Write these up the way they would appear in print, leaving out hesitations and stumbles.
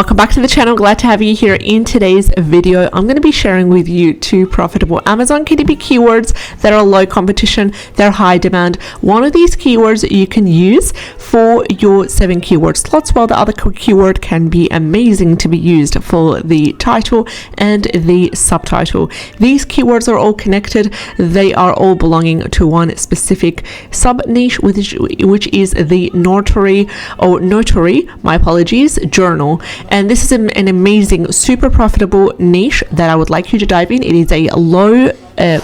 Welcome back to the channel. Glad to have you here. In today's video, I'm going to be sharing with you 2 profitable Amazon KDP keywords that are low competition, they're high demand. One of these keywords you can use for your 7 keyword slots, while the other keyword can be amazing to be used for the title and the subtitle. These keywords are all connected. They are all belonging to one specific sub niche, which is the notary, journal. And this is an amazing, super profitable niche that I would like you to dive in. It is a low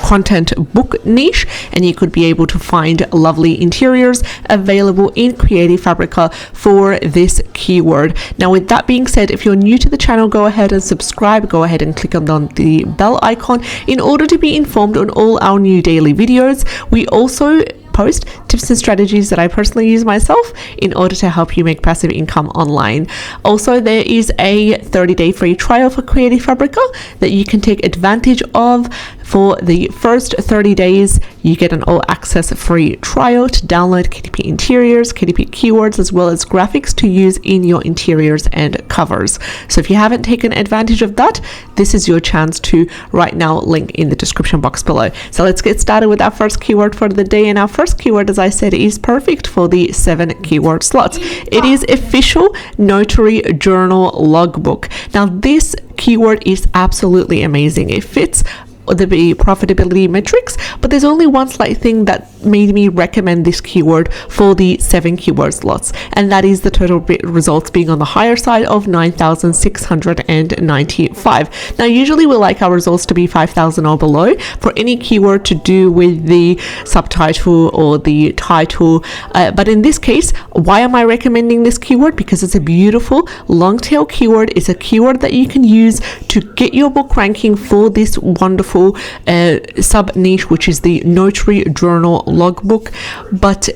content book niche, and you could be able to find lovely interiors available in Creative Fabrica for this keyword. Now, with that being said, if you're new to the channel, go ahead and subscribe. Go ahead and click on the bell icon in order to be informed on all our new daily videos. We also post tips and strategies that I personally use myself in order to help you make passive income online. Also, there is a 30-day free trial for Creative Fabrica that you can take advantage of. For the first 30 days, you get an all-access free trial to download KDP interiors, KDP keywords, as well as graphics to use in your interiors and covers. So if you haven't taken advantage of that, this is your chance to right now. Link in the description box below. So let's get started with our first keyword for the day. And our first keyword, as I said, is perfect for the 7 keyword slots. It is official notary journal logbook. Now, this keyword is absolutely amazing. It fits the profitability metrics, but there's only one slight thing that made me recommend this keyword for the 7 keyword slots, and that is the total results being on the higher side of 9,695. Now, usually we like our results to be 5,000 or below for any keyword to do with the subtitle or the title, but in this case, why am I recommending this keyword? Because it's a beautiful long tail keyword. It's a keyword that you can use to get your book ranking for this wonderful sub niche, which is the notary journal logbook. But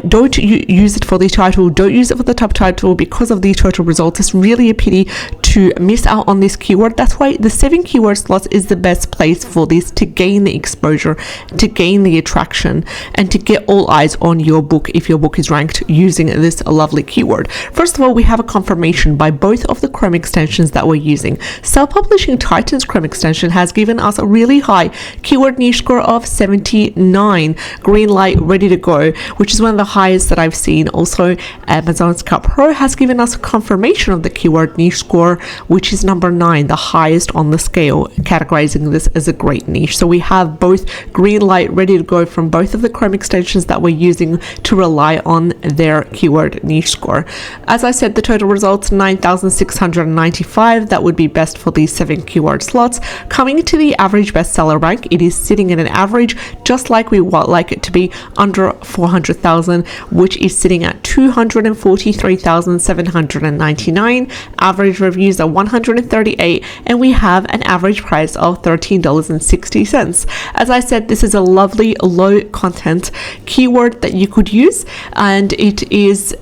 don't use it for the title, don't use it for the subtitle, because of the total results. It's really a pity to miss out on this keyword. That's why the 7 keyword slots is the best place for this, to gain the exposure, to gain the attraction, and to get all eyes on your book if your book is ranked using this lovely keyword. First of all, we have a confirmation by both of the Chrome extensions that we're using. Self-Publishing Titan's Chrome extension has given us a really high keyword niche score of 79, green light, ready to go, which is one of the highest that I've seen. Also, Amazon Scout Pro has given us a confirmation of the keyword niche score, which is number 9, the highest on the scale, categorizing this as a great niche. So we have both green light, ready to go from both of the Chrome extensions that we're using to rely on their keyword niche score. As I said, the total results 9,695. That would be best for these 7 keyword slots. Coming to the average bestseller rank, it is sitting at an average just like we would like it to be, under 400,000, which is sitting at 243,799. Average reviews are 138, and we have an average price of $13.60. As I said, this is a lovely low content keyword that you could use, and it is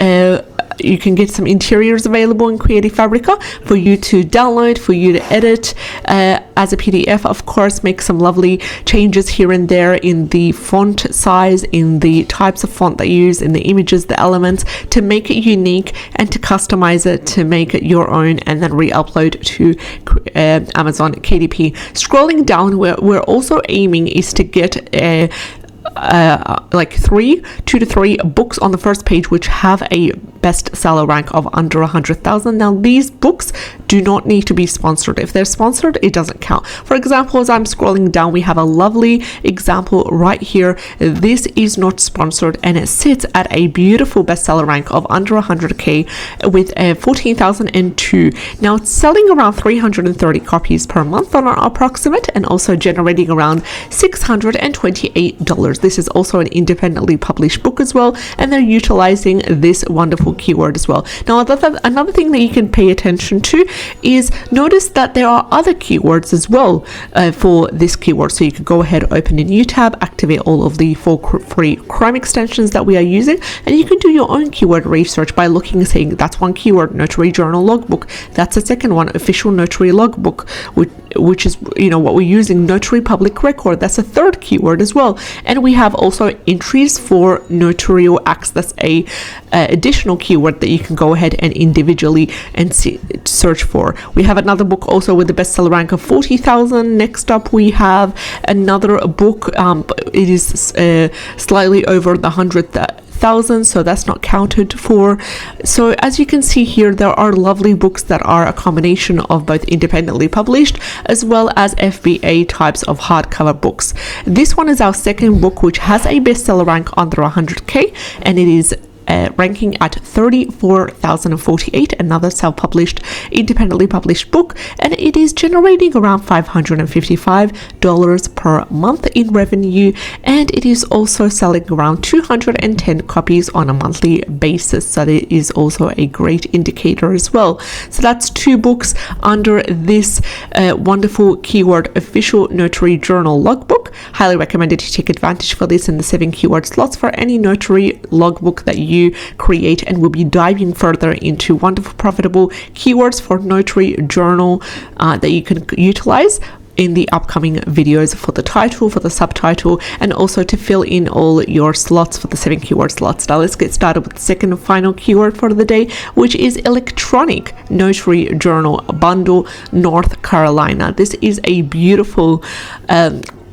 you can get some interiors available in Creative Fabrica for you to download, for you to edit as a PDF, of course. Make some lovely changes here and there in the font size, in the types of font that you use, in the images, the elements, to make it unique and to customize it, to make it your own, and then re-upload to Amazon KDP. Scrolling down, where we're also aiming is to get like 2 to 3 books on the first page which have a bestseller rank of under 100,000. Now, these books do not need to be sponsored. If they're sponsored, it doesn't count. For example, as I'm scrolling down, we have a lovely example right here. This is not sponsored, and it sits at a beautiful bestseller rank of under 100k with 14,002. Now, it's selling around 330 copies per month on an approximate, and also generating around $628. This is also an independently published book as well, and they're utilizing this wonderful keyword as well. Now, another thing that you can pay attention to is notice that there are other keywords as well for this keyword. So you could go ahead, open a new tab, activate all of the 4 free Chrome extensions that we are using, and you can do your own keyword research by looking and saying, that's one keyword, notary journal logbook. That's the second one, official notary logbook, which is, what we're using, notary public record. That's a third keyword as well. And we have also entries for notarial acts. That's a additional keyword that you can go ahead and individually and search for. We have another book also with the bestseller rank of 40,000. Next up, we have another book. It is slightly over the 100,000, so that's not counted for. So as you can see here, there are lovely books that are a combination of both independently published as well as FBA types of hardcover books. This one is our second book, which has a bestseller rank under 100k, and it is ranking at 34,048, another self-published, independently published book, and it is generating around $555 per month in revenue, and it is also selling around 210 copies on a monthly basis, so it is also a great indicator as well. So that's two books under this wonderful keyword official notary journal logbook. Highly recommended you take advantage for this in the 7 keyword slots for any notary logbook that you create, and we'll be diving further into wonderful profitable keywords for notary journal that you can utilize in the upcoming videos for the title, for the subtitle, and also to fill in all your slots for the 7 keyword slots. Now let's get started with the second and final keyword for the day, which is electronic notary journal bundle, North Carolina. This is a beautiful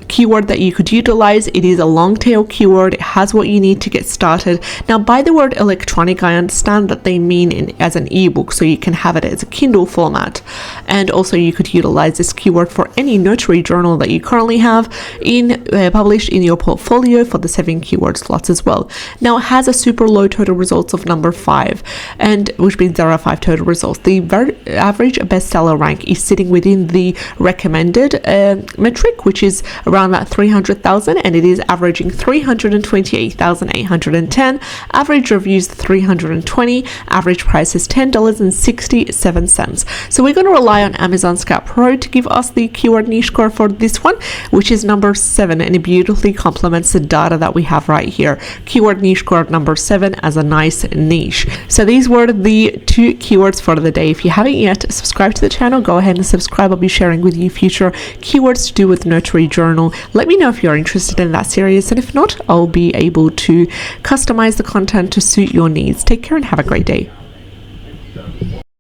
keyword that you could utilize. It is a long tail keyword. It has what you need to get started. Now, by the word electronic, I understand that they mean as an ebook, so you can have it as a Kindle format, and also you could utilize this keyword for any notary journal that you currently have published in your portfolio for the 7 keyword slots as well. Now, it has a super low total results of number 5, and which means there are 5 total results. The average bestseller rank is sitting within the recommended metric, which is around that 300,000, and it is averaging 328,810. Average reviews 320. Average price is $10.67. So we're going to rely on Amazon Scout Pro to give us the keyword niche score for this one, which is number 7, and it beautifully complements the data that we have right here. Keyword niche score number 7 as a nice niche. So these were the 2 keywords for the day. If you haven't yet subscribed to the channel, go ahead and subscribe. I'll be sharing with you future keywords to do with notary journal. Let me know if you're interested in that series, and if not, I'll be able to customize the content to suit your needs. Take care and have a great day.